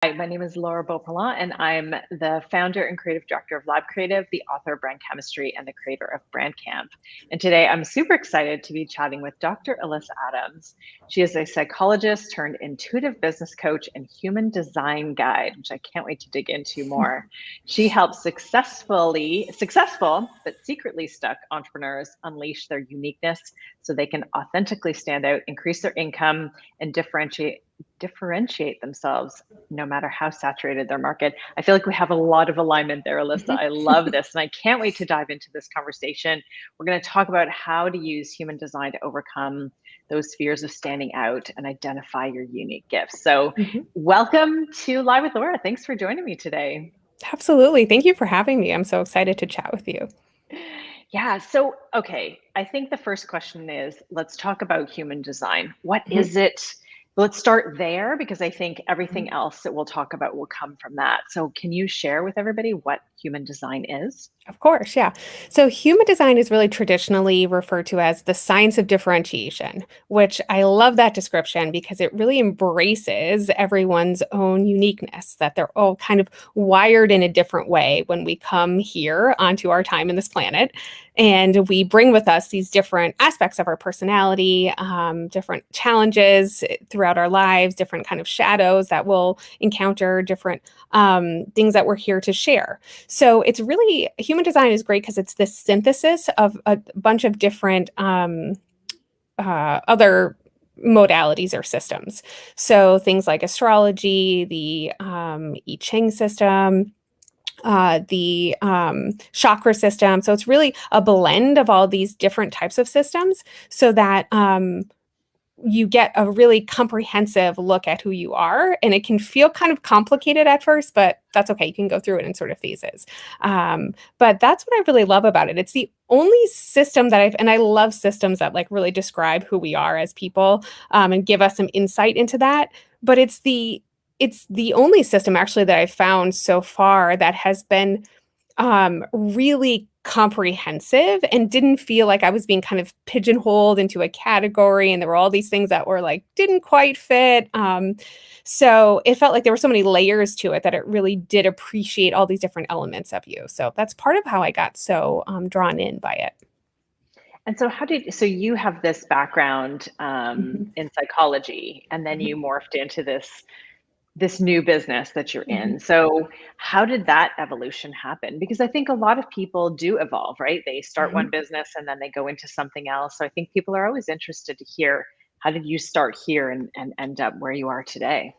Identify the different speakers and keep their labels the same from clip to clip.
Speaker 1: Hi, my name is Laura Beauplan, and I'm the founder and creative director of Lab Creative, the author of Brand Chemistry, and the creator of Brand Camp. And today I'm super excited to be chatting with Dr. Alyssa Adams. She is a psychologist turned intuitive business coach and human design guide, which I can't wait to dig into more. She helps successful but secretly stuck entrepreneurs unleash their uniqueness so they can authentically stand out, increase their income, and differentiate themselves no matter how saturated their market. I feel like we have a lot of alignment there, Alyssa. I love this. And I can't wait to dive into this conversation. We're going to talk about how to use human design to overcome those fears of standing out and identify your unique gifts. So, welcome to Live with Laura. Thanks for joining me today.
Speaker 2: Absolutely. Thank you for having me. I'm so excited to chat with you.
Speaker 1: Yeah. So, okay. I think the first question is let's talk about human design. What is it? Let's start there because I think everything else that we'll talk about will come from that. So, can you share with everybody what human design is?
Speaker 2: Of course, yeah. So human design is really traditionally referred to as the science of differentiation, which I love that description because it really embraces everyone's own uniqueness, that they're all kind of wired in a different way when we come here onto our time in this planet. And we bring with us these different aspects of our personality, different challenges throughout our lives, different kind of shadows that we'll encounter, different things that we're here to share. So it's really, human design is great because it's this synthesis of a bunch of different other modalities or systems. So things like astrology, the I Ching system, the chakra system. So it's really a blend of all these different types of systems so that you get a really comprehensive look at who you are. And it can feel kind of complicated at first, but that's okay. You can go through it in sort of phases. But that's what I really love about it. It's the only system that and I love systems that like really describe who we are as people and give us some insight into that. But it's the only system actually that I've found so far that has been really comprehensive and didn't feel like I was being kind of pigeonholed into a category and there were all these things that were like didn't quite fit. So it felt like there were so many layers to it that it really did appreciate all these different elements of you. So that's part of how I got so drawn in by it.
Speaker 1: And so, so you have this background
Speaker 2: Mhm,
Speaker 1: in psychology, and then
Speaker 2: mhm,
Speaker 1: you morphed into this new business that you're
Speaker 2: mhm,
Speaker 1: in. So how did that evolution happen? Because I think a lot of people do evolve, right? They start one
Speaker 2: mhm.
Speaker 1: business and then they go into something else. So I think people are always interested to hear how did you start here and end up where you are today?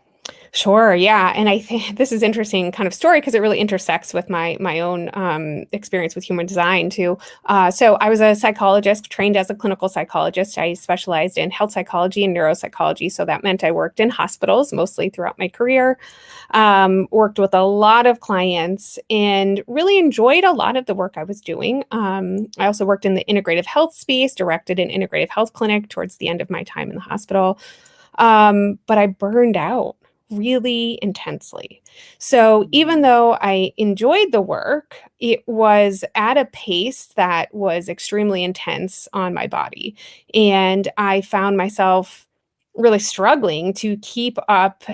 Speaker 2: Sure, yeah, and I think this is interesting kind of story because it really intersects with my own experience with human design too. So I was a psychologist, trained as a clinical psychologist. I specialized in health psychology and neuropsychology, so that meant I worked in hospitals mostly throughout my career. Worked with a lot of clients and really enjoyed a lot of the work I was doing. I also worked in the integrative health space, directed an integrative health clinic towards the end of my time in the hospital. But I burned out really intensely. So even
Speaker 1: Mm.
Speaker 2: though I enjoyed the work, it was at a pace that was extremely intense on my body. And I found myself really struggling to keep up,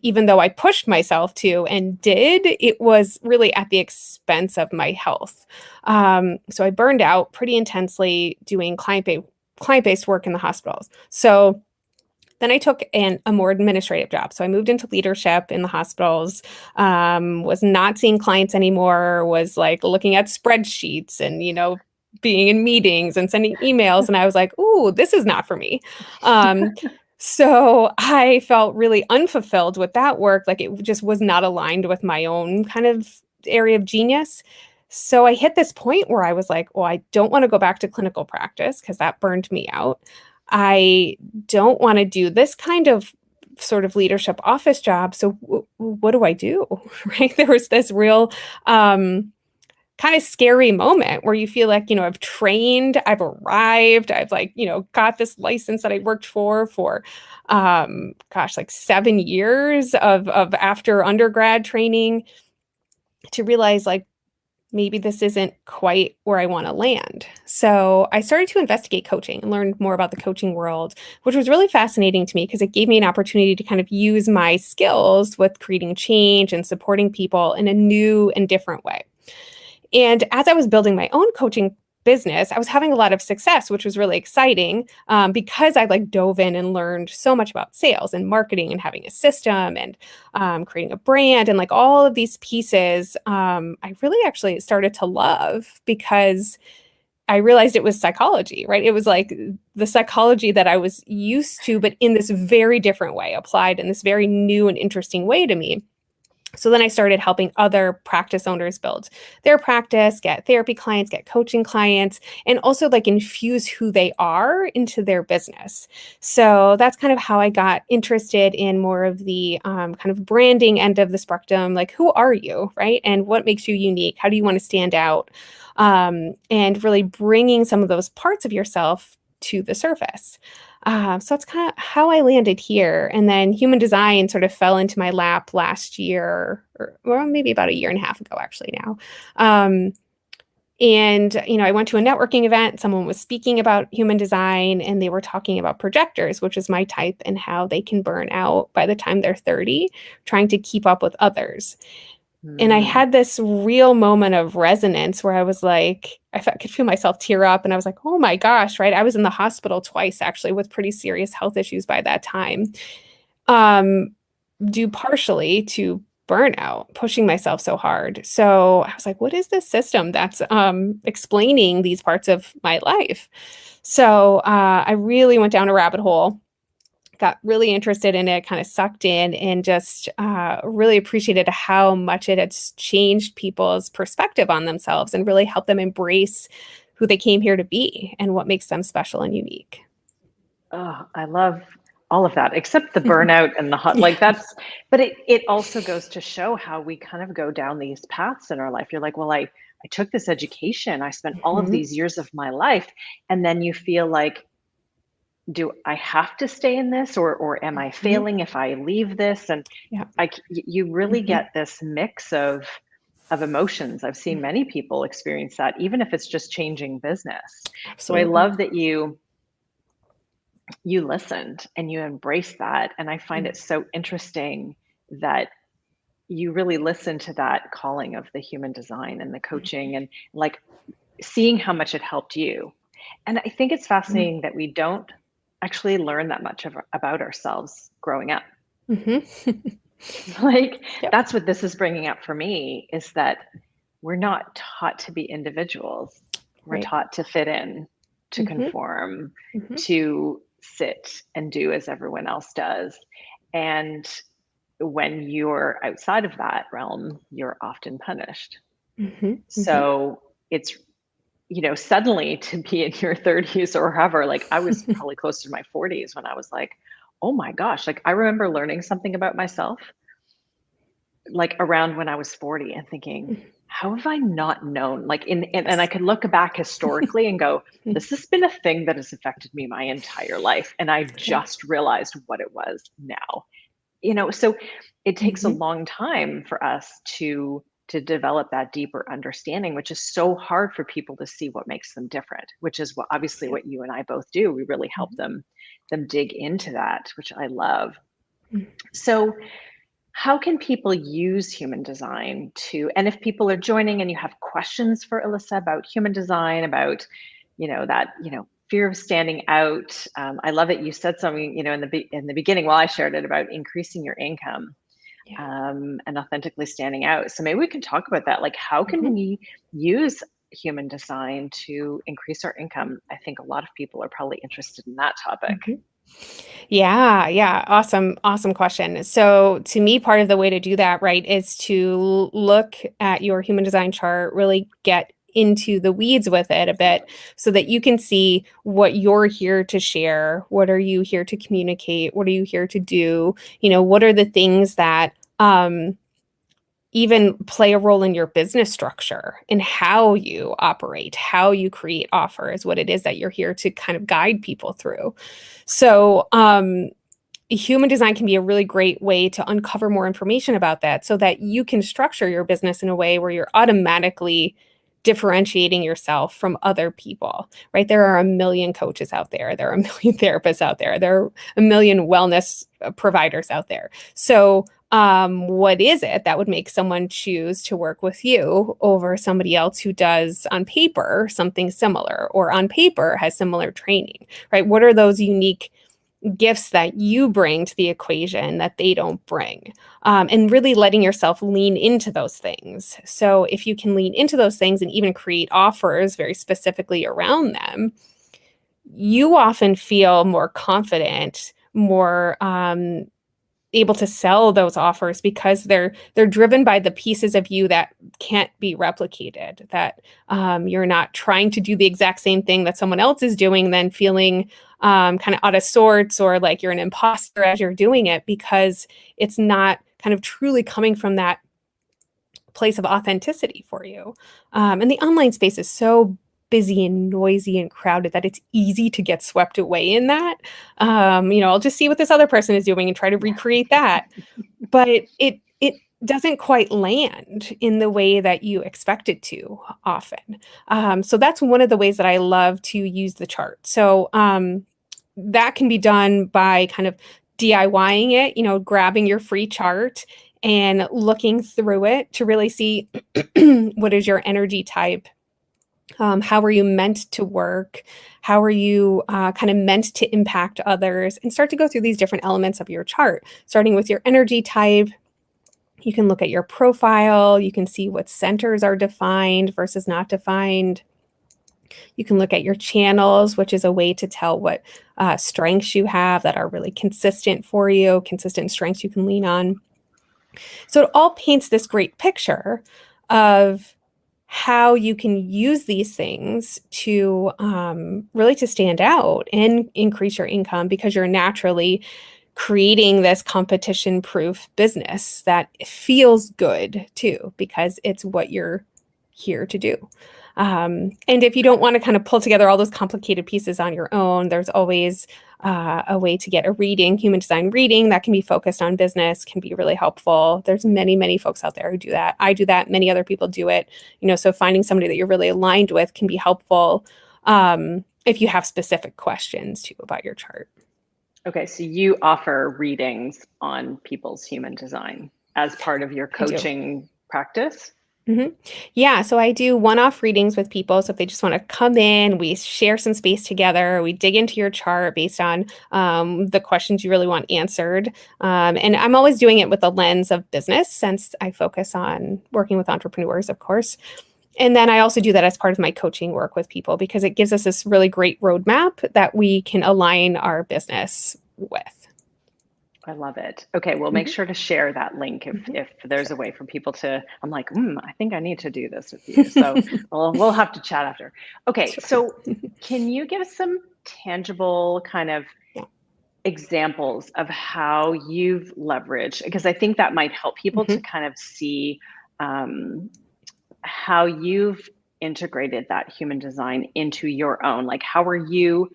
Speaker 2: even though I pushed myself to and did, it was really at the expense of my health. So I burned out pretty intensely doing client-based work in the hospitals. So then I took a more administrative job. So I moved into leadership in the hospitals, was not seeing clients anymore, was like looking at spreadsheets and, being in meetings and sending emails. And I was like, ooh, this is not for me. Um, so I felt really unfulfilled with that work. Like it just was not aligned with my own kind of area of genius. So I hit this point where I was like, well, I don't want to go back to clinical practice because that burned me out. I don't want to do this kind of sort of leadership office job. So what do I do? Right? There was this real kind of scary moment where you feel like, I've trained, I've arrived, I've like, got this license that I worked for gosh, like 7 years of after undergrad training to realize like maybe this isn't quite where I want to land. So I started to investigate coaching and learn more about the coaching world, which was really fascinating to me because it gave me an opportunity to kind of use my skills with creating change and supporting people in a new and different way. And as I was building my own coaching business, I was having a lot of success, which was really exciting because I like dove in and learned so much about sales and marketing and having a system and creating a brand and like all of these pieces. I really actually started to love because I realized it was psychology, right? It was like the psychology that I was used to, but in this very different way, applied in this very new and interesting way to me. So then I started helping other practice owners build their practice, get therapy clients, get coaching clients, and also like infuse who they are into their business. So that's kind of how I got interested in more of the kind of branding end of the spectrum. Like, who are you, right? And what makes you unique? How do you want to stand out? And really bringing some of those parts of yourself to the surface. So that's kind of how I landed here. And then human design sort of fell into my lap last year, or well, maybe about a year and a half ago, actually now. And, I went to a networking event. Someone was speaking about human design and they were talking about projectors, which is my type, and how they can burn out by the time they're 30, trying to keep up with others. And I had this real moment of resonance where I was like, could feel myself tear up. And I was like, oh my gosh, right? I was in the hospital twice, actually, with pretty serious health issues by that time, due partially to burnout, pushing myself so hard. So I was like, what is this system that's explaining these parts of my life? So I really went down a rabbit hole, got really interested in it, kind of sucked in, and just really appreciated how much it had changed people's perspective on themselves and really helped them embrace who they came here to be and what makes them special and unique.
Speaker 1: Oh, I love all of that, except the burnout and the hot, like but it also goes to show how we kind of go down these paths in our life. You're like, well, I took this education, I spent all of
Speaker 2: Mhm.
Speaker 1: these years of my life, and then you feel like, do I have to stay in this, or am I
Speaker 2: Mhm.
Speaker 1: failing if I leave this? And
Speaker 2: Yeah.
Speaker 1: you really
Speaker 2: Mhm.
Speaker 1: get this mix of emotions. I've seen many people experience that, even if it's just changing business. So I
Speaker 2: Absolutely.
Speaker 1: love that you listened and you embraced that. And I find
Speaker 2: Mm.
Speaker 1: it so interesting that you really listened to that calling of the human design and the coaching, and like seeing how much it helped you. And I think it's
Speaker 2: Mhm.
Speaker 1: fascinating that we don't actually learn that much about ourselves growing up.
Speaker 2: Mhm.
Speaker 1: Like,
Speaker 2: Yep.
Speaker 1: that's what this is bringing up for me, is that we're not taught to be individuals. We're
Speaker 2: Right.
Speaker 1: taught to fit in, to
Speaker 2: Mhm.
Speaker 1: conform,
Speaker 2: Mhm.
Speaker 1: to sit and do as everyone else does. And when you're outside of that realm, you're often punished.
Speaker 2: Mhm. Mhm.
Speaker 1: So it's, suddenly to be in your 30s or however, like I was probably close to my 40s when I was like, oh my gosh, like I remember learning something about myself like around when I was 40 and thinking, how have I not known? Like and I
Speaker 2: Yes.
Speaker 1: could look back historically and go, this has been a thing that has affected me my entire life. And I
Speaker 2: Yeah.
Speaker 1: just realized what it was now. So it takes a
Speaker 2: Mhm.
Speaker 1: long time for us to develop that deeper understanding, which is so hard for people to see what makes them different, which is what obviously
Speaker 2: Yeah.
Speaker 1: what you and I both do. We really help
Speaker 2: Mhm.
Speaker 1: them dig into that, which I love.
Speaker 2: Mm.
Speaker 1: So how can people use human design and if people are joining and you have questions for Alyssa about human design, about, fear of standing out. I love it. You said something, in the beginning while I shared it about increasing your income,
Speaker 2: Yeah.
Speaker 1: and authentically standing out. So maybe we can talk about that. Like, how can
Speaker 2: Mhm.
Speaker 1: we use human design to increase our income? I think a lot of people are probably interested in that topic.
Speaker 2: Mhm. Yeah, yeah. Awesome, awesome question. So, to me, part of the way to do that, right, is to look at your human design chart, really get into the weeds with it a bit so that you can see what you're here to share. What are you here to communicate? What are you here to do? What are the things that even play a role in your business structure and how you operate, how you create offers, what it is that you're here to kind of guide people through. So, human design can be a really great way to uncover more information about that so that you can structure your business in a way where you're automatically differentiating yourself from other people, right? There are a million coaches out there. There are a million therapists out there. There are a million wellness providers out there. So, what is it that would make someone choose to work with you over somebody else who does on paper something similar or on paper has similar training, right? What are those unique gifts that you bring to the equation that they don't bring, and really letting yourself lean into those things. So if you can lean into those things and even create offers very specifically around them, you often feel more confident, more able to sell those offers because they're driven by the pieces of you that can't be replicated, that you're not trying to do the exact same thing that someone else is doing, then feeling kind of out of sorts or like you're an imposter as you're doing it, because it's not kind of truly coming from that place of authenticity for you. And the online space is so busy and noisy and crowded that it's easy to get swept away in that. I'll just see what this other person is doing and try to recreate that. But it doesn't quite land in the way that you expect it to often. So that's one of the ways that I love to use the chart. So that can be done by kind of DIYing it, grabbing your free chart and looking through it to really see what is your energy type. How are you meant to work? How are you kind of meant to impact others? And start to go through these different elements of your chart, starting with your energy type. You can look at your profile. You can see what centers are defined versus not defined. You can look at your channels, which is a way to tell what strengths you have that are really consistent for you, consistent strengths you can lean on. So it all paints this great picture of how you can use these things to really to stand out and increase your income, because you're naturally creating this competition-proof business that feels good too, because it's what you're here to do. And if you don't want to kind of pull together all those complicated pieces on your own, there's always a way to get a reading, human design reading that can be focused on business, can be really helpful. There's many, many folks out there who do that. I do that. Many other people do it. So finding somebody that you're really aligned with can be helpful if you have specific questions too about your chart.
Speaker 1: Okay, so you offer readings on people's human design as part of your coaching practice?
Speaker 2: Mm-hmm. Yeah, so I do one-off readings with people. So if they just want to come in, we share some space together. We dig into your chart based on the questions you really want answered. And I'm always doing it with a lens of business, since I focus on working with entrepreneurs, of course. And then I also do that as part of my coaching work with people, because it gives us this really great roadmap that we can align our business with.
Speaker 1: I love it. Okay, we'll make sure to share that link if there's a way for people to, I'm like, I think I need to do this with you. So we'll have to chat after. Okay, so can you give us some tangible kind of examples of how you've leveraged, because I think that might help people to kind of see how you've integrated that human design into your own, like how are you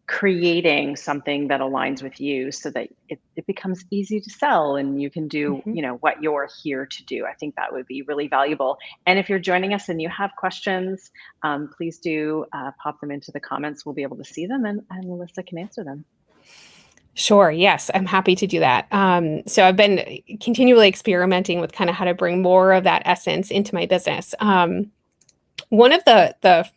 Speaker 1: creating something that aligns with you so that it becomes easy to sell and you can do, what you're here to do. I think that would be really valuable. And if you're joining us and you have questions, please do pop them into the comments. We'll be able to see them and Alyssa can answer them.
Speaker 2: Sure. Yes, I'm happy to do that. So I've been continually experimenting with kind of how to bring more of that essence into my business. One of the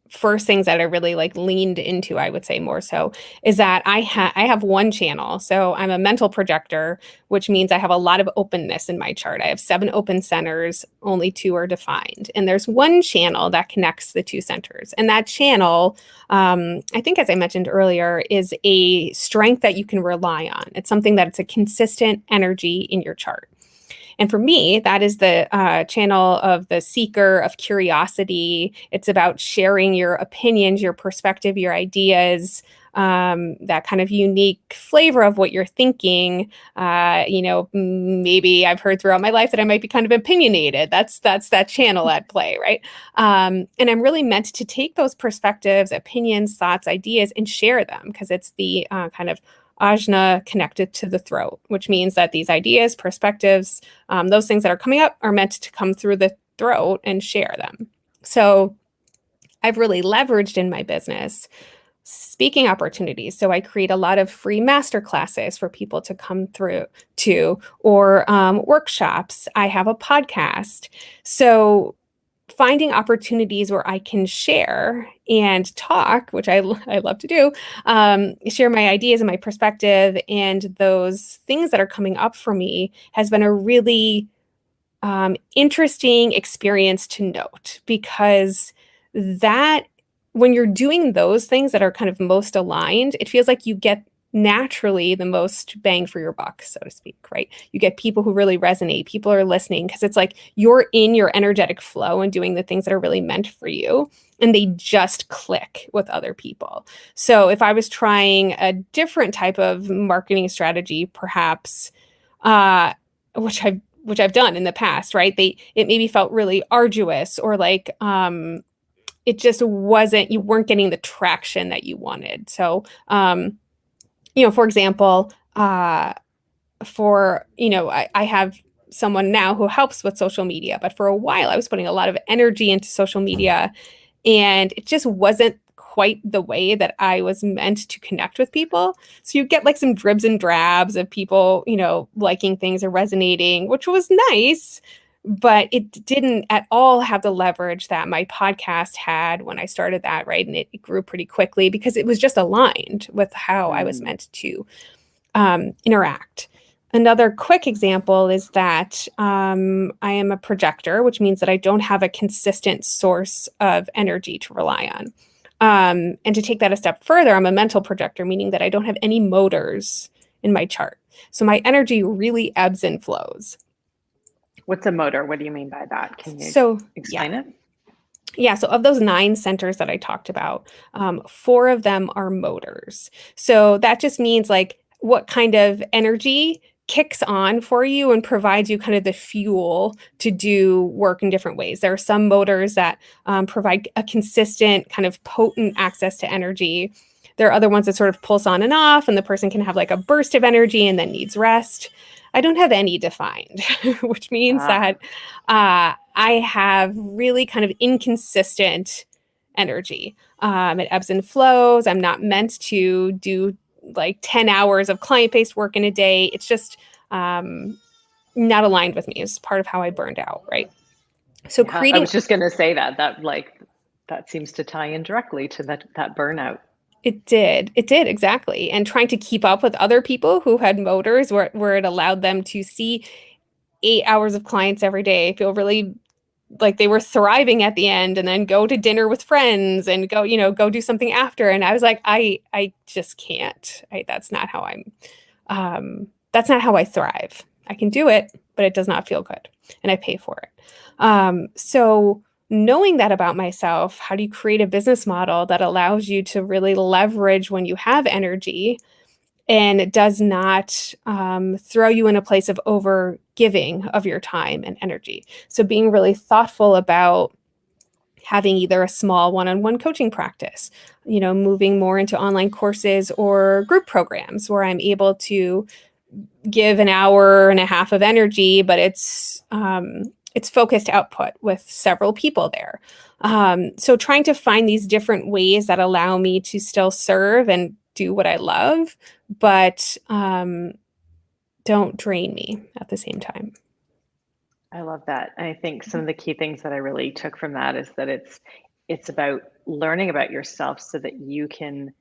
Speaker 2: first things that I really leaned into, I would say more so, is that I have one channel. So I'm a mental projector, which means I have a lot of openness in my chart. I have 7 open centers, only 2 are defined. And there's one channel that connects the 2 centers. And that channel, I think, as I mentioned earlier, is a strength that you can rely on. It's something that's a consistent energy in your chart. And for me, that is the channel of the seeker, of curiosity. It's about sharing your opinions, your perspective, your ideas, that kind of unique flavor of what you're thinking. Maybe I've heard throughout my life that I might be kind of opinionated. That's that channel at play, right? And I'm really meant to take those perspectives, opinions, thoughts, ideas, and share them, because it's the kind of ajna connected to the throat, which means that these ideas, perspectives, those things that are coming up are meant to come through the throat and share them. So I've really leveraged in my business speaking opportunities. So I create a lot of free master classes for people to come through to, or workshops. I have a podcast. So finding opportunities where I can share and talk, which I love to do, share my ideas and my perspective, and those things that are coming up for me has been a really interesting experience to note, because that when you're doing those things that are kind of most aligned, it feels like you get naturally the most bang for your buck, so to speak, right? You get people who really resonate, people are listening, because it's like you're in your energetic flow and doing the things that are really meant for you, and they just click with other people. So if I was trying a different type of marketing strategy, perhaps, which I've done in the past, right? It maybe felt really arduous, or like it just wasn't, you weren't getting the traction that you wanted. So for example, I have someone now who helps with social media, but for a while I was putting a lot of energy into social media, and it just wasn't quite the way that I was meant to connect with people. So you get like some dribs and drabs of people, liking things or resonating, which was nice, but it didn't at all have the leverage that my podcast had when I started that, right? And it grew pretty quickly because it was just aligned with how I was meant to interact. Another quick example is that I am a projector, which means that I don't have a consistent source of energy to rely on. And to take that a step further, I'm a mental projector, meaning that I don't have any motors in my chart. So my energy really ebbs and flows.
Speaker 1: What's a motor? What do you mean by that? Can you explain it?
Speaker 2: Yeah, so of those 9 centers that I talked about, 4 of them are motors. So that just means like what kind of energy kicks on for you and provides you kind of the fuel to do work in different ways. There are some motors that provide a consistent kind of potent access to energy. There are other ones that sort of pulse on and off, and the person can have like a burst of energy and then needs rest. I don't have any defined, which means that I have really kind of inconsistent energy. It ebbs and flows. I'm not meant to do like 10 hours of client-based work in a day. It's just not aligned with me. It's part of how I burned out, right? So
Speaker 1: I was just going to say that seems to tie in directly to that burnout.
Speaker 2: It did exactly. And trying to keep up with other people who had motors where it allowed them to see 8 hours of clients every day, feel really like they were thriving at the end, and then go to dinner with friends and go do something after. And I was like, I just can't. That's not how that's not how I thrive. I can do it, but it does not feel good, and I pay for it. So knowing that about myself, how do you create a business model that allows you to really leverage when you have energy, and it does not throw you in a place of over giving of your time and energy? So being really thoughtful about having either a small one-on-one coaching practice, moving more into online courses or group programs where I'm able to give an hour and a half of energy, but it's focused output with several people there. So trying to find these different ways that allow me to still serve and do what I love, but don't drain me at the same time.
Speaker 1: I love that. I think some of the key things that I really took from that is that it's about learning about yourself so that you can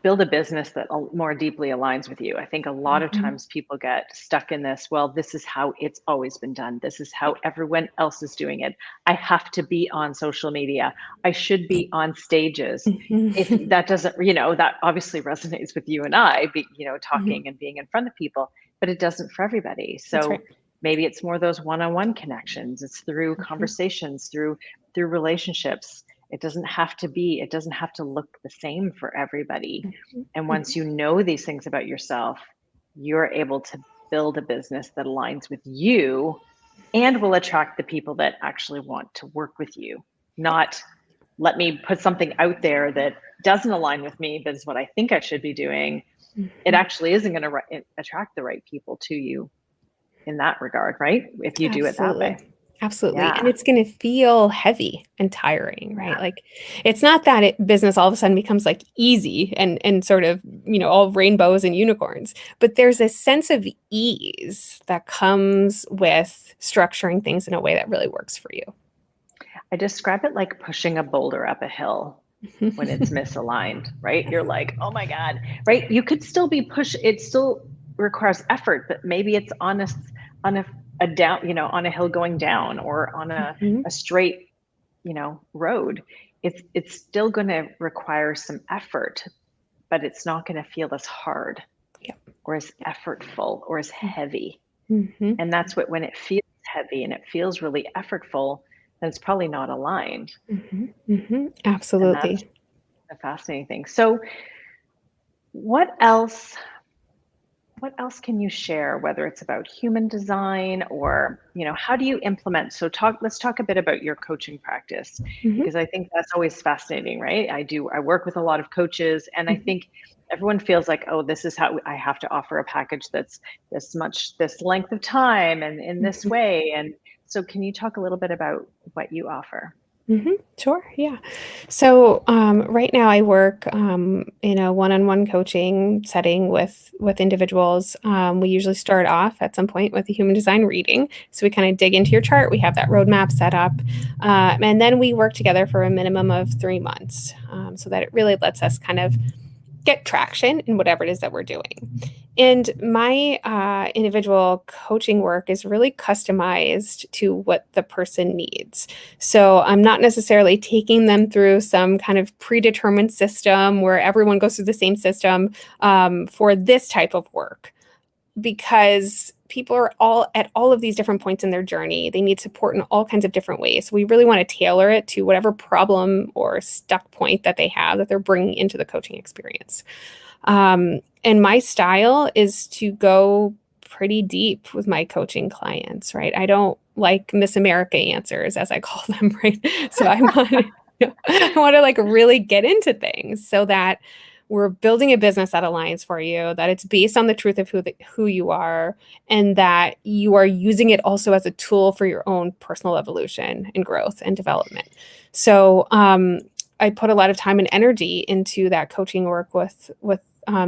Speaker 1: build a business that more deeply aligns with you. I think a lot of times people get stuck in this, well, this is how it's always been done. This is how everyone else is doing it. I have to be on social media. I should be on stages. If that doesn't, that obviously resonates with you and I, talking and being in front of people, but it doesn't for everybody. So maybe it's more those one-on-one connections. It's through conversations, through relationships. It doesn't have to look the same for everybody. And once you know these things about yourself, you're able to build a business that aligns with you and will attract the people that actually want to work with you. Not let me put something out there that doesn't align with me, but is what I think I should be doing. it actually isn't going to attract the right people to you in that regard, right? If you do it that way.
Speaker 2: Absolutely. Absolutely. And
Speaker 1: Yeah.
Speaker 2: it's going to feel heavy and tiring, right?
Speaker 1: Yeah.
Speaker 2: Like it's not that business all of a sudden becomes like easy and sort of, all rainbows and unicorns, but there's a sense of ease that comes with structuring things in a way that really works for you.
Speaker 1: I describe it like pushing a boulder up a hill when it's misaligned, right? You're like, oh my God, right? You could still be it still requires effort, but maybe it's on a down, on a hill going down, or on
Speaker 2: Mhm.
Speaker 1: a straight, road. It's still going to require some effort, but it's not going to feel as hard
Speaker 2: Yep.
Speaker 1: or as effortful or as heavy.
Speaker 2: Mhm.
Speaker 1: And that's when it feels heavy and it feels really effortful, then it's probably not aligned.
Speaker 2: Mhm. Mhm.
Speaker 1: And that's
Speaker 2: Absolutely.
Speaker 1: a fascinating thing. So what else can you share, whether it's about human design, or how do you implement? Let's talk a bit about your coaching practice,
Speaker 2: Mhm.
Speaker 1: because I think that's always fascinating, right? I work with a lot of coaches, and I
Speaker 2: Mhm.
Speaker 1: think everyone feels like, oh, this is how I have to offer a package that's this length of time and in this
Speaker 2: Mhm.
Speaker 1: way. And so can you talk a little bit about what you offer?
Speaker 2: Sure. Yeah. So right now I work in a one-on-one coaching setting with individuals. We usually start off at some point with a human design reading. So we kind of dig into your chart. We have that roadmap set up, and then we work together for a minimum of 3 months, so that it really lets us kind of get traction in whatever it is that we're doing. And my individual coaching work is really customized to what the person needs. So I'm not necessarily taking them through some kind of predetermined system where everyone goes through the same system for this type of work, because people are all at all of these different points in their journey. They need support in all kinds of different ways. So we really want to tailor it to whatever problem or stuck point that they have that they're bringing into the coaching experience. And my style is to go pretty deep with my coaching clients, right? I don't like Miss America answers, as I call them, right? So I want to like really get into things so that we're building a business that aligns for you, that it's based on the truth of who you are, and that you are using it also as a tool for your own personal evolution and growth and development. So I put a lot of time and energy into that coaching work with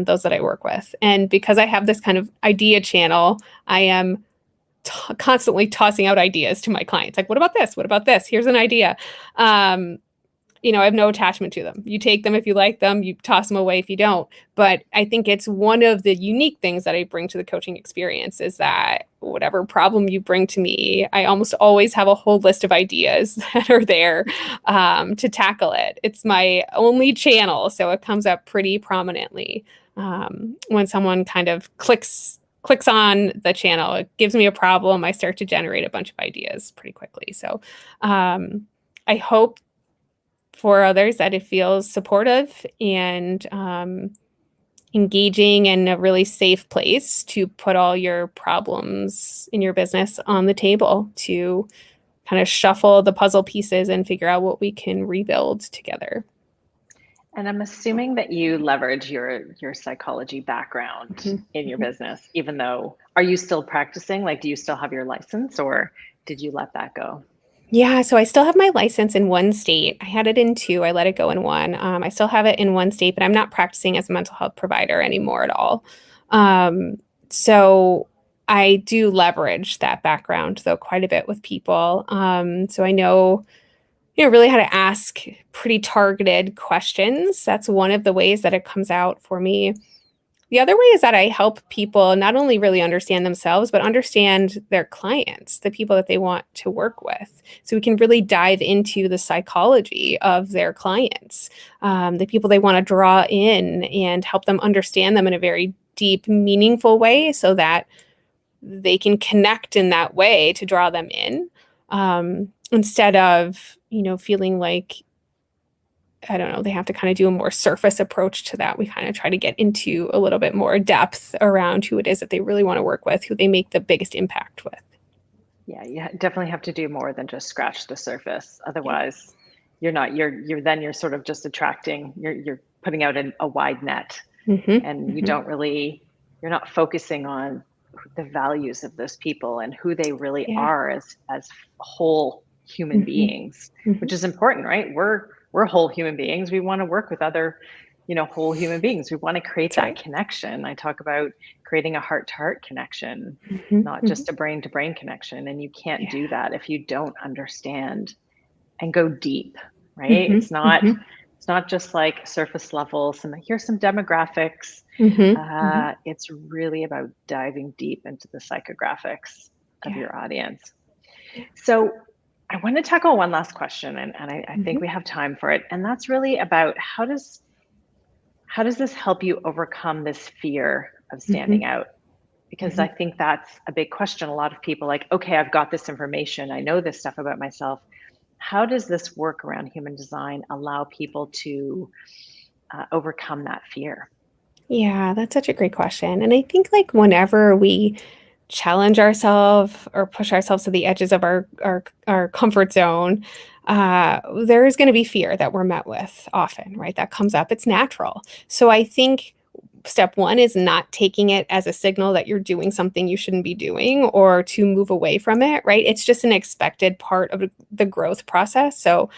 Speaker 2: those that I work with. And because I have this kind of idea channel, I am constantly tossing out ideas to my clients. Like, what about this? What about this? Here's an idea. I have no attachment to them. You take them if you like them, you toss them away if you don't. But I think it's one of the unique things that I bring to the coaching experience is that whatever problem you bring to me, I almost always have a whole list of ideas that are there to tackle it. It's my only channel, so it comes up pretty prominently when someone kind of clicks on the channel. It gives me a problem. I start to generate a bunch of ideas pretty quickly. So I hope for others that it feels supportive and engaging and a really safe place to put all your problems in your business on the table to kind of shuffle the puzzle pieces and figure out what we can rebuild together.
Speaker 1: And I'm assuming that you leverage your psychology background in your business, even though, are you still practicing? Like, do you still have your license, or did you let that go?
Speaker 2: Yeah, so I still have my license in one state. I had it in two. I let it go in one. I still have it in one state, but I'm not practicing as a mental health provider anymore at all. So I do leverage that background though quite a bit with people. So I know, really how to ask pretty targeted questions. That's one of the ways that it comes out for me. The other way is that I help people not only really understand themselves, but understand their clients, the people that they want to work with. So we can really dive into the psychology of their clients, the people they want to draw in, and help them understand them in a very deep, meaningful way so that they can connect in that way to draw them in, instead of, feeling like, I don't know, they have to kind of do a more surface approach to that. We kind of try to get into a little bit more depth around who it is that they really want to work with, who they make the biggest impact with.
Speaker 1: Yeah, you definitely have to do more than just scratch the surface.
Speaker 2: Yeah.
Speaker 1: Otherwise, you're sort of just attracting, you're putting out a wide net. and you're not focusing on the values of those people and who they really
Speaker 2: Yeah.
Speaker 1: are as whole human beings, which is important, right? We're whole human beings. We want to work with other, whole human beings. We want to create
Speaker 2: That's
Speaker 1: that
Speaker 2: right.
Speaker 1: connection. I talk about creating a heart-to-heart connection, not just a brain-to-brain connection. And you can't do
Speaker 2: Yeah.
Speaker 1: that if you don't understand and go deep, right? It's not just like surface level, here's some demographics. It's really about diving deep into the psychographics of
Speaker 2: Yeah.
Speaker 1: your audience.
Speaker 2: Yeah.
Speaker 1: So I want to tackle one last question, and I think we have time for it. And that's really about how does this help you overcome this fear of standing out? Because I think that's a big question. A lot of people like, okay, I've got this information. I know this stuff about myself. How does this work around human design allow people to overcome that fear?
Speaker 2: Yeah, that's such a great question. And I think like whenever we challenge ourselves or push ourselves to the edges of our comfort zone, there is going to be fear that we're met with often, right? That comes up. It's natural. So I think step one is not taking it as a signal that you're doing something you shouldn't be doing or to move away from it, right? It's just an expected part of the growth process. So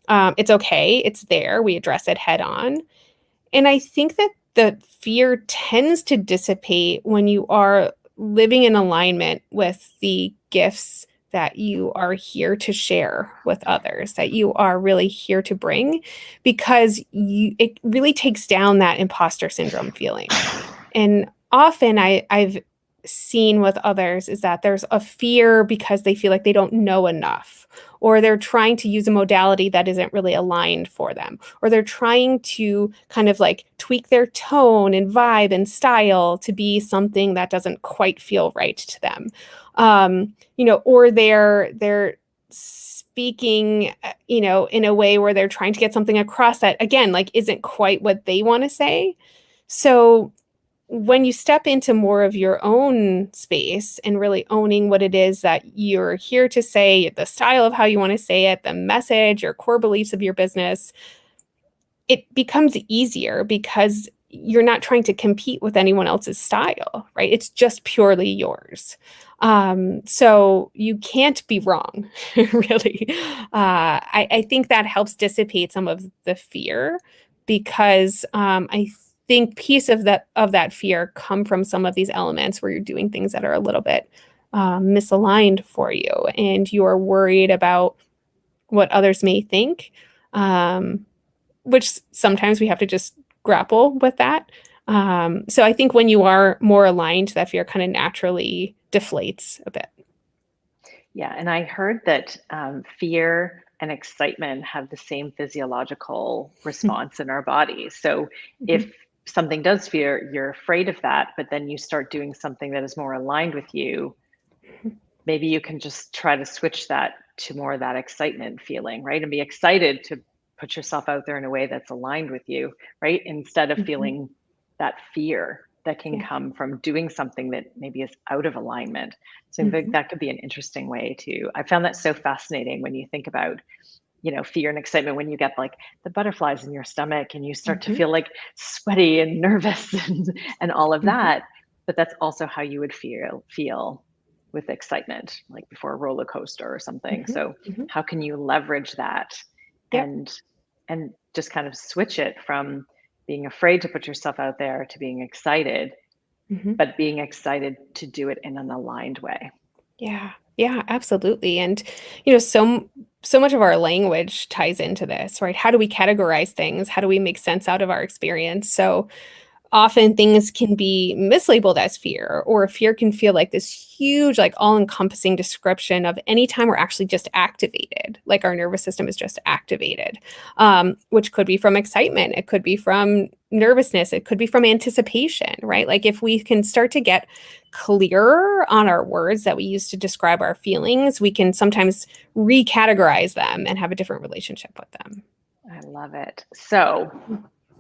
Speaker 2: it's okay. It's there. We address it head on. And I think that the fear tends to dissipate when you are living in alignment with the gifts that you are here to share with others, that you are really here to bring, because it really takes down that imposter syndrome feeling. And often I've seen with others is that there's a fear because they feel like they don't know enough, or they're trying to use a modality that isn't really aligned for them, or they're trying to kind of like tweak their tone and vibe and style to be something that doesn't quite feel right to them. Or they're speaking, in a way where they're trying to get something across that again, like isn't quite what they want to say. So when you step into more of your own space and really owning what it is that you're here to say, the style of how you want to say it, the message, your core beliefs of your business, it becomes easier because you're not trying to compete with anyone else's style, right? It's just purely yours. So you can't be wrong, really. I think that helps dissipate some of the fear because I think piece of that fear come from some of these elements where you're doing things that are a little bit misaligned for you, and you are worried about what others may think. Which sometimes we have to just grapple with that. So I think when you are more aligned, that fear kind of naturally deflates a bit.
Speaker 1: Yeah, and I heard that fear and excitement have the same physiological response in our bodies. So
Speaker 2: Mhm.
Speaker 1: if something does fear, you're afraid of that, but then you start doing something that is more aligned with you, maybe you can just try to switch that to more of that excitement feeling, right? And be excited to put yourself out there in a way that's aligned with you, right? Instead of
Speaker 2: Mhm.
Speaker 1: feeling that fear that can
Speaker 2: Yeah.
Speaker 1: come from doing something that maybe is out of alignment. So I think
Speaker 2: Mhm.
Speaker 1: that could be an interesting way to, I found that so fascinating when you think about, fear and excitement, when you get like the butterflies in your stomach and you start to
Speaker 2: Mhm.
Speaker 1: feel like sweaty and nervous and all of
Speaker 2: Mhm.
Speaker 1: that. But that's also how you would feel with excitement, like before a roller coaster or something.
Speaker 2: Mhm.
Speaker 1: So
Speaker 2: Mhm.
Speaker 1: how can you leverage that
Speaker 2: Yep.
Speaker 1: and just kind of switch it from being afraid to put yourself out there to being excited,
Speaker 2: Mhm.
Speaker 1: but being excited to do it in an aligned way?
Speaker 2: Yeah. Yeah, absolutely. And so much of our language ties into this, right? How do we categorize things? How do we make sense out of our experience? So often things can be mislabeled as fear, or fear can feel like this huge, like all-encompassing description of any time we're actually just activated, like our nervous system is just activated, which could be from excitement, it could be from nervousness, it could be from anticipation, right? Like if we can start to get clearer on our words that we use to describe our feelings, we can sometimes recategorize them and have a different relationship with them.
Speaker 1: I love it. So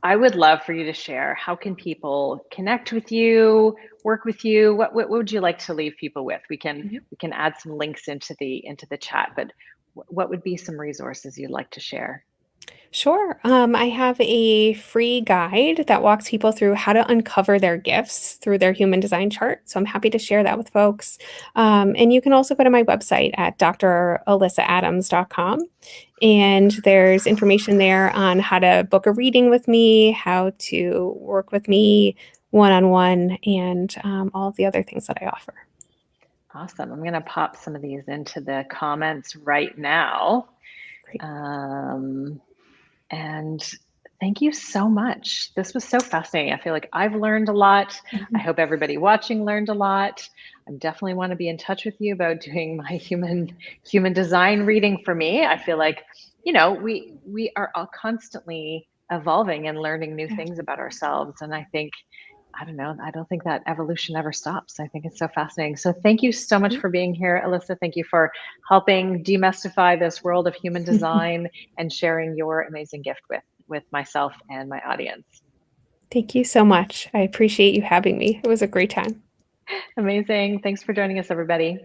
Speaker 1: I would love for you to share, how can people connect with you, work with you? What would you like to leave people with? We can add some links into the chat, but what would be some resources you'd like to share?
Speaker 2: Sure. I have a free guide that walks people through how to uncover their gifts through their human design chart. So I'm happy to share that with folks. And you can also go to my website at dralyssaadams.com. And there's information there on how to book a reading with me, how to work with me one on one, and all of the other things that I offer.
Speaker 1: Awesome. I'm going to pop some of these into the comments right now.
Speaker 2: Great.
Speaker 1: And thank you so much. This was so fascinating. I feel like I've learned a lot. I hope everybody watching learned a lot. I definitely want to be in touch with you about doing my human design reading for me. I feel like, we are all constantly evolving and learning new things about ourselves. And I think, I don't know, I don't think that evolution ever stops. I think it's so fascinating. So thank you so much for being here, Alyssa. Thank you for helping demystify this world of human design and sharing your amazing gift with myself and my audience.
Speaker 2: Thank you so much. I appreciate you having me. It was a great time.
Speaker 1: Amazing. Thanks for joining us, everybody.